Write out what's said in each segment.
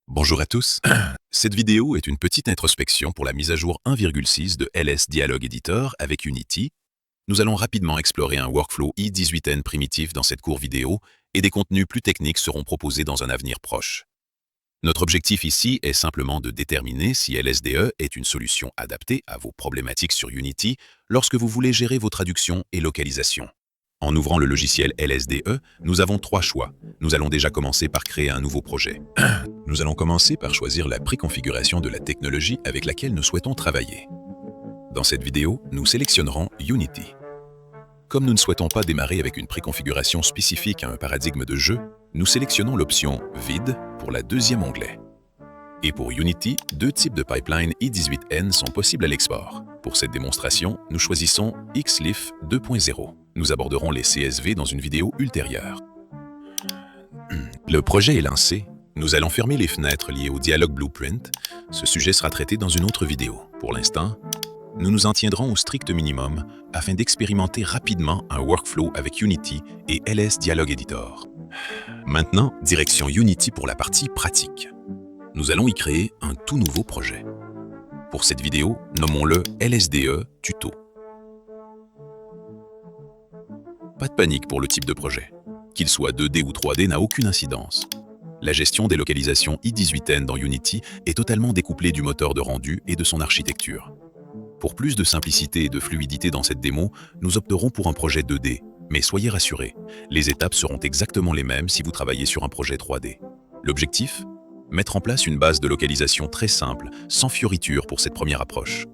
Bonjour à tous. Cette vidéo est une petite introspection pour la mise à jour 1,6 de LS Dialog Editor avec Unity. Nous allons rapidement explorer un workflow i18n primitif dans cette courte vidéo et des contenus plus techniques seront proposés dans un avenir proche. Notre objectif ici est simplement de déterminer si LSDE est une solution adaptée à vos problématiques sur Unity lorsque vous voulez gérer vos traductions et localisations. En ouvrant le logiciel LSDE, nous avons trois choix. Nous allons déjà commencer par créer un nouveau projet. Nous allons commencer par choisir la préconfiguration de la technologie avec laquelle nous souhaitons travailler. Dans cette vidéo, nous sélectionnerons Unity. Comme nous ne souhaitons pas démarrer avec une préconfiguration spécifique à un paradigme de jeu, nous sélectionnons l'option Vide pour la deuxième onglet. Et pour Unity, deux types de pipeline i18n sont possibles à l'export. Pour cette démonstration, nous choisissons XLIF 2.0. Nous aborderons les CSV dans une vidéo ultérieure. Le projet est lancé. Nous allons fermer les fenêtres liées au Dialog Blueprint. Ce sujet sera traité dans une autre vidéo. Pour l'instant, nous nous en tiendrons au strict minimum afin d'expérimenter rapidement un workflow avec Unity et LS Dialog Editor. Maintenant, direction Unity pour la partie pratique. Nous allons y créer un tout nouveau projet. Pour cette vidéo, nommons-le LSDE Tuto. Pas de panique pour le type de projet. Qu'il soit 2D ou 3D n'a aucune incidence. La gestion des localisations i18n dans Unity est totalement découplée du moteur de rendu et de son architecture. Pour plus de simplicité et de fluidité dans cette démo, nous opterons pour un projet 2D. Mais soyez rassurés, les étapes seront exactement les mêmes si vous travaillez sur un projet 3D. L'objectif ? Mettre en place une base de localisation très simple, sans fioritures pour cette première approche.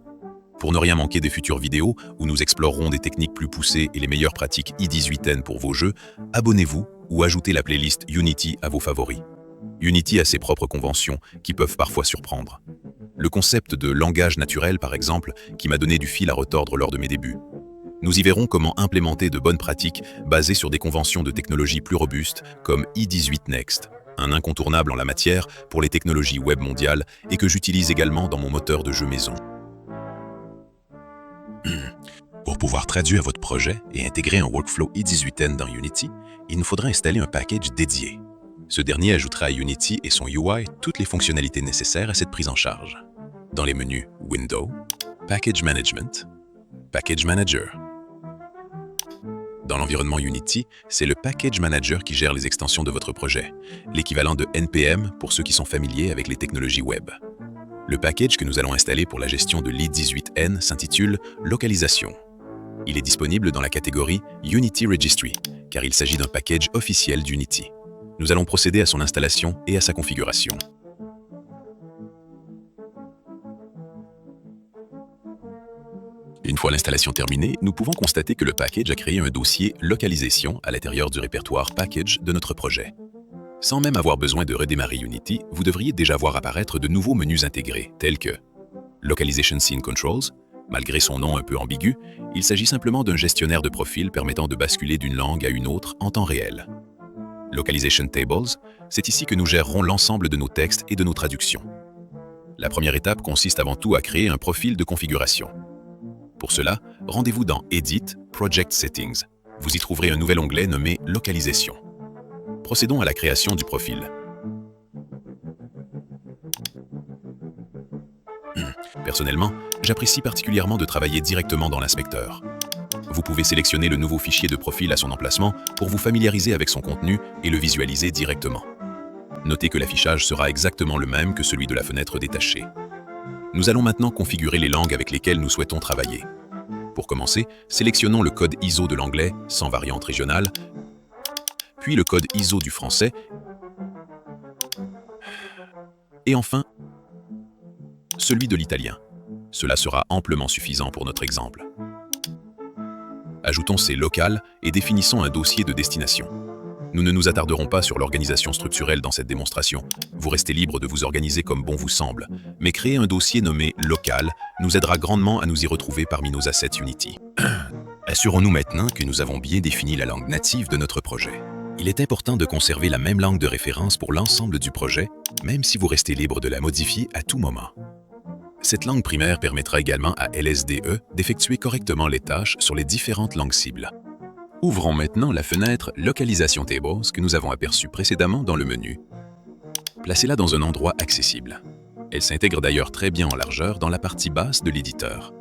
Pour ne rien manquer des futures vidéos où nous explorerons des techniques plus poussées et les meilleures pratiques i18n pour vos jeux, abonnez-vous ou ajoutez la playlist Unity à vos favoris. Unity a ses propres conventions qui peuvent parfois surprendre. Le concept de langage naturel, par exemple, qui m'a donné du fil à retordre lors de mes débuts. Nous y verrons comment implémenter de bonnes pratiques basées sur des conventions de technologies plus robustes comme i18 Next, un incontournable en la matière pour les technologies web mondiales et que j'utilise également dans mon moteur de jeu maison. Pour pouvoir traduire votre projet et intégrer un workflow i18n dans Unity, il nous faudra installer un package dédié. Ce dernier ajoutera à Unity et son UI toutes les fonctionnalités nécessaires à cette prise en charge. Dans les menus Window, Package Management, Package Manager. Dans l'environnement Unity, c'est le Package Manager qui gère les extensions de votre projet, l'équivalent de NPM pour ceux qui sont familiers avec les technologies web. Le package que nous allons installer pour la gestion de l'i18n s'intitule Localisation. Il est disponible dans la catégorie Unity Registry, car il s'agit d'un package officiel d'Unity. Nous allons procéder à son installation et à sa configuration. Une fois l'installation terminée, nous pouvons constater que le package a créé un dossier Localisation à l'intérieur du répertoire Package de notre projet. Sans même avoir besoin de redémarrer Unity, vous devriez déjà voir apparaître de nouveaux menus intégrés, tels que Localization Scene Controls. Malgré son nom un peu ambigu, il s'agit simplement d'un gestionnaire de profil permettant de basculer d'une langue à une autre en temps réel. Localization Tables, c'est ici que nous gérerons l'ensemble de nos textes et de nos traductions. La première étape consiste avant tout à créer un profil de configuration. Pour cela, rendez-vous dans Edit, Project Settings. Vous y trouverez un nouvel onglet nommé Localisation. Procédons à la création du profil. Personnellement, j'apprécie particulièrement de travailler directement dans l'inspecteur. Vous pouvez sélectionner le nouveau fichier de profil à son emplacement pour vous familiariser avec son contenu et le visualiser directement. Notez que l'affichage sera exactement le même que celui de la fenêtre détachée. Nous allons maintenant configurer les langues avec lesquelles nous souhaitons travailler. Pour commencer, sélectionnons le code ISO de l'anglais, sans variante régionale, puis le code ISO du français, et enfin, celui de l'italien. Cela sera amplement suffisant pour notre exemple. Ajoutons ces locales et définissons un dossier de destination. Nous ne nous attarderons pas sur l'organisation structurelle dans cette démonstration. Vous restez libre de vous organiser comme bon vous semble, mais créer un dossier nommé « local » nous aidera grandement à nous y retrouver parmi nos assets Unity. Assurons-nous maintenant que nous avons bien défini la langue native de notre projet. Il est important de conserver la même langue de référence pour l'ensemble du projet, même si vous restez libre de la modifier à tout moment. Cette langue primaire permettra également à LSDE d'effectuer correctement les tâches sur les différentes langues cibles. Ouvrons maintenant la fenêtre Localisation Tables que nous avons aperçue précédemment dans le menu. Placez-la dans un endroit accessible. Elle s'intègre d'ailleurs très bien en largeur dans la partie basse de l'éditeur.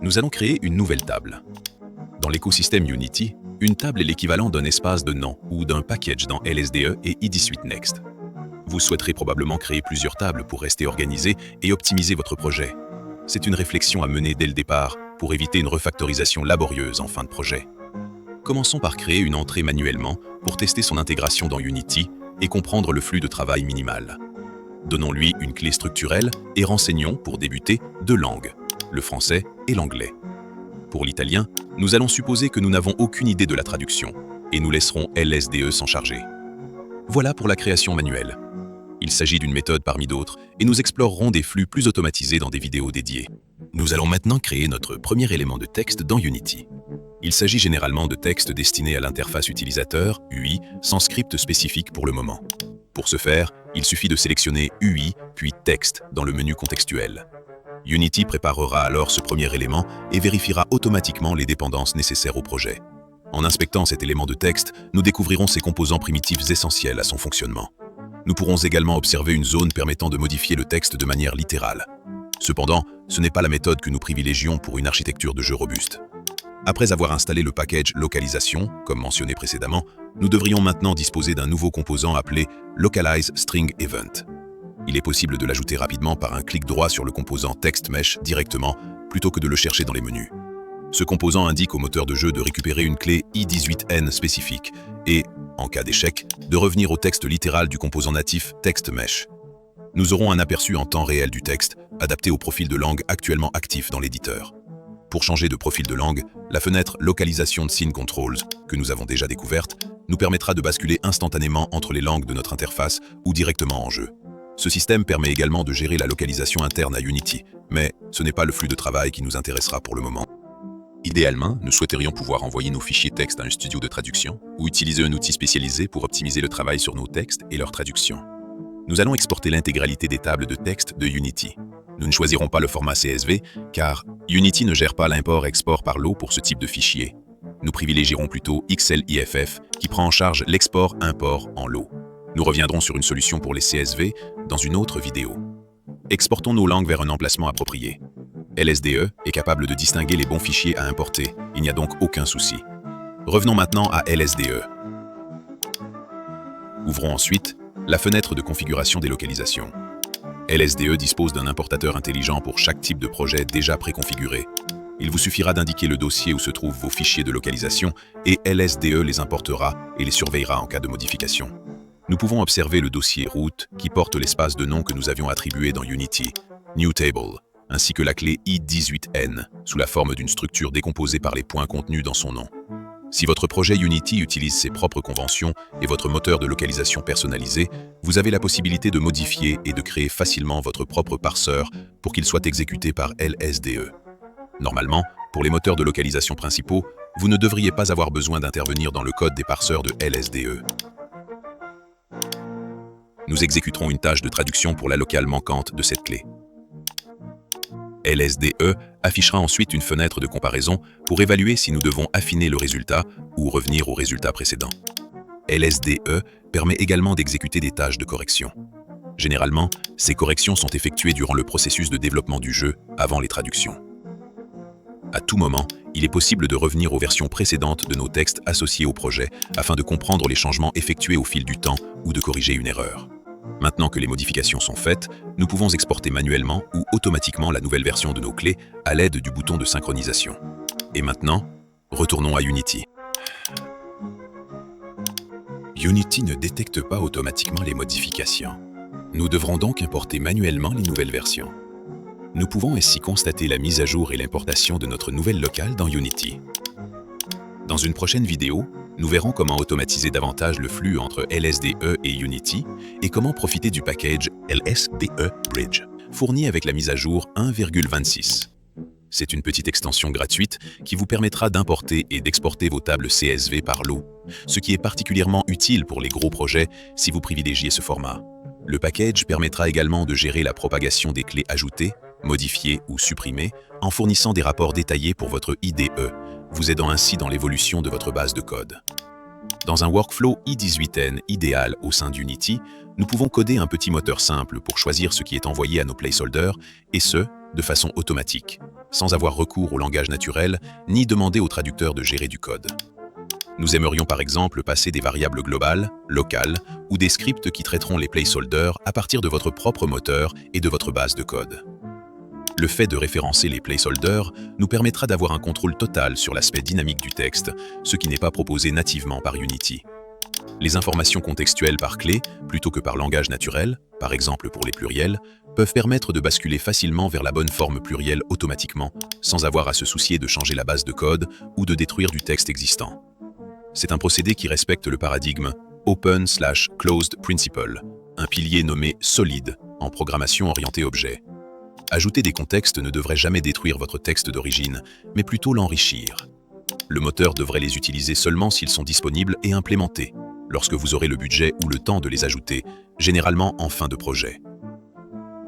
Nous allons créer une nouvelle table. Dans l'écosystème Unity, une table est l'équivalent d'un espace de nom ou d'un package dans LSDE et i18 Next. Vous souhaiterez probablement créer plusieurs tables pour rester organisé et optimiser votre projet. C'est une réflexion à mener dès le départ pour éviter une refactorisation laborieuse en fin de projet. Commençons par créer une entrée manuellement pour tester son intégration dans Unity et comprendre le flux de travail minimal. Donnons-lui une clé structurelle et renseignons, pour débuter, deux langues, le français et l'anglais. Pour l'italien, nous allons supposer que nous n'avons aucune idée de la traduction et nous laisserons LSDE s'en charger. Voilà pour la création manuelle. Il s'agit d'une méthode parmi d'autres et nous explorerons des flux plus automatisés dans des vidéos dédiées. Nous allons maintenant créer notre premier élément de texte dans Unity. Il s'agit généralement de textes destinés à l'interface utilisateur, UI, sans script spécifique pour le moment. Pour ce faire, il suffit de sélectionner UI puis Texte dans le menu contextuel. Unity préparera alors ce premier élément et vérifiera automatiquement les dépendances nécessaires au projet. En inspectant cet élément de texte, nous découvrirons ses composants primitifs essentiels à son fonctionnement. Nous pourrons également observer une zone permettant de modifier le texte de manière littérale. Cependant, ce n'est pas la méthode que nous privilégions pour une architecture de jeu robuste. Après avoir installé le package localisation, comme mentionné précédemment, nous devrions maintenant disposer d'un nouveau composant appelé Localize String Event. Il est possible de l'ajouter rapidement par un clic droit sur le composant TextMesh directement, plutôt que de le chercher dans les menus. Ce composant indique au moteur de jeu de récupérer une clé i18n spécifique et, en cas d'échec, de revenir au texte littéral du composant natif TextMesh. Nous aurons un aperçu en temps réel du texte, adapté au profil de langue actuellement actif dans l'éditeur. Pour changer de profil de langue, la fenêtre Localisation de Scene Controls, que nous avons déjà découverte, nous permettra de basculer instantanément entre les langues de notre interface ou directement en jeu. Ce système permet également de gérer la localisation interne à Unity, mais ce n'est pas le flux de travail qui nous intéressera pour le moment. Idéalement, nous souhaiterions pouvoir envoyer nos fichiers texte à un studio de traduction ou utiliser un outil spécialisé pour optimiser le travail sur nos textes et leur traduction. Nous allons exporter l'intégralité des tables de texte de Unity. Nous ne choisirons pas le format CSV car Unity ne gère pas l'import-export par lot pour ce type de fichier. Nous privilégierons plutôt XLIFF qui prend en charge l'export-import en lot. Nous reviendrons sur une solution pour les CSV dans une autre vidéo. Exportons nos langues vers un emplacement approprié. LSDE est capable de distinguer les bons fichiers à importer, il n'y a donc aucun souci. Revenons maintenant à LSDE. Ouvrons ensuite la fenêtre de configuration des localisations. LSDE dispose d'un importateur intelligent pour chaque type de projet déjà préconfiguré. Il vous suffira d'indiquer le dossier où se trouvent vos fichiers de localisation et LSDE les importera et les surveillera en cas de modification. Nous pouvons observer le dossier route qui porte l'espace de nom que nous avions attribué dans Unity, New Table, ainsi que la clé i18n sous la forme d'une structure décomposée par les points contenus dans son nom. Si votre projet Unity utilise ses propres conventions et votre moteur de localisation personnalisé, vous avez la possibilité de modifier et de créer facilement votre propre parseur pour qu'il soit exécuté par LSDE. Normalement, pour les moteurs de localisation principaux, vous ne devriez pas avoir besoin d'intervenir dans le code des parseurs de LSDE. Nous exécuterons une tâche de traduction pour la locale manquante de cette clé. LSDE affichera ensuite une fenêtre de comparaison pour évaluer si nous devons affiner le résultat ou revenir au résultat précédent. LSDE permet également d'exécuter des tâches de correction. Généralement, ces corrections sont effectuées durant le processus de développement du jeu, avant les traductions. À tout moment, il est possible de revenir aux versions précédentes de nos textes associés au projet afin de comprendre les changements effectués au fil du temps ou de corriger une erreur. Maintenant que les modifications sont faites, nous pouvons exporter manuellement ou automatiquement la nouvelle version de nos clés à l'aide du bouton de synchronisation. Et maintenant, retournons à Unity. Unity ne détecte pas automatiquement les modifications. Nous devrons donc importer manuellement les nouvelles versions. Nous pouvons ainsi constater la mise à jour et l'importation de notre nouvelle locale dans Unity. Dans une prochaine vidéo, nous verrons comment automatiser davantage le flux entre LSDE et Unity et comment profiter du package LSDE Bridge, fourni avec la mise à jour 1.26. C'est une petite extension gratuite qui vous permettra d'importer et d'exporter vos tables CSV par lot, ce qui est particulièrement utile pour les gros projets si vous privilégiez ce format. Le package permettra également de gérer la propagation des clés ajoutées, modifiées ou supprimées en fournissant des rapports détaillés pour votre IDE, vous aidant ainsi dans l'évolution de votre base de code. Dans un workflow i18n idéal au sein d'Unity, nous pouvons coder un petit moteur simple pour choisir ce qui est envoyé à nos placeholders, et ce, de façon automatique, sans avoir recours au langage naturel, ni demander au traducteur de gérer du code. Nous aimerions par exemple passer des variables globales, locales, ou des scripts qui traiteront les placeholders à partir de votre propre moteur et de votre base de code. Le fait de référencer les placeholders nous permettra d'avoir un contrôle total sur l'aspect dynamique du texte, ce qui n'est pas proposé nativement par Unity. Les informations contextuelles par clé, plutôt que par langage naturel, par exemple pour les pluriels, peuvent permettre de basculer facilement vers la bonne forme plurielle automatiquement, sans avoir à se soucier de changer la base de code ou de détruire du texte existant. C'est un procédé qui respecte le paradigme Open/Closed Principle, un pilier nommé solide en programmation orientée objet. Ajouter des contextes ne devrait jamais détruire votre texte d'origine, mais plutôt l'enrichir. Le moteur devrait les utiliser seulement s'ils sont disponibles et implémentés, lorsque vous aurez le budget ou le temps de les ajouter, généralement en fin de projet.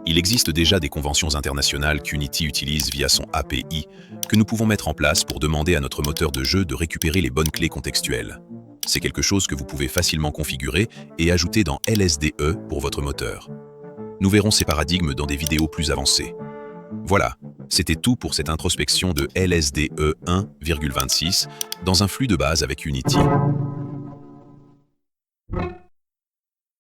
Il existe déjà des conventions internationales qu'Unity utilise via son API que nous pouvons mettre en place pour demander à notre moteur de jeu de récupérer les bonnes clés contextuelles. C'est quelque chose que vous pouvez facilement configurer et ajouter dans LSDE pour votre moteur. Nous verrons ces paradigmes dans des vidéos plus avancées. Voilà, c'était tout pour cette introspection de LSDE 1,26 dans un flux de base avec Unity.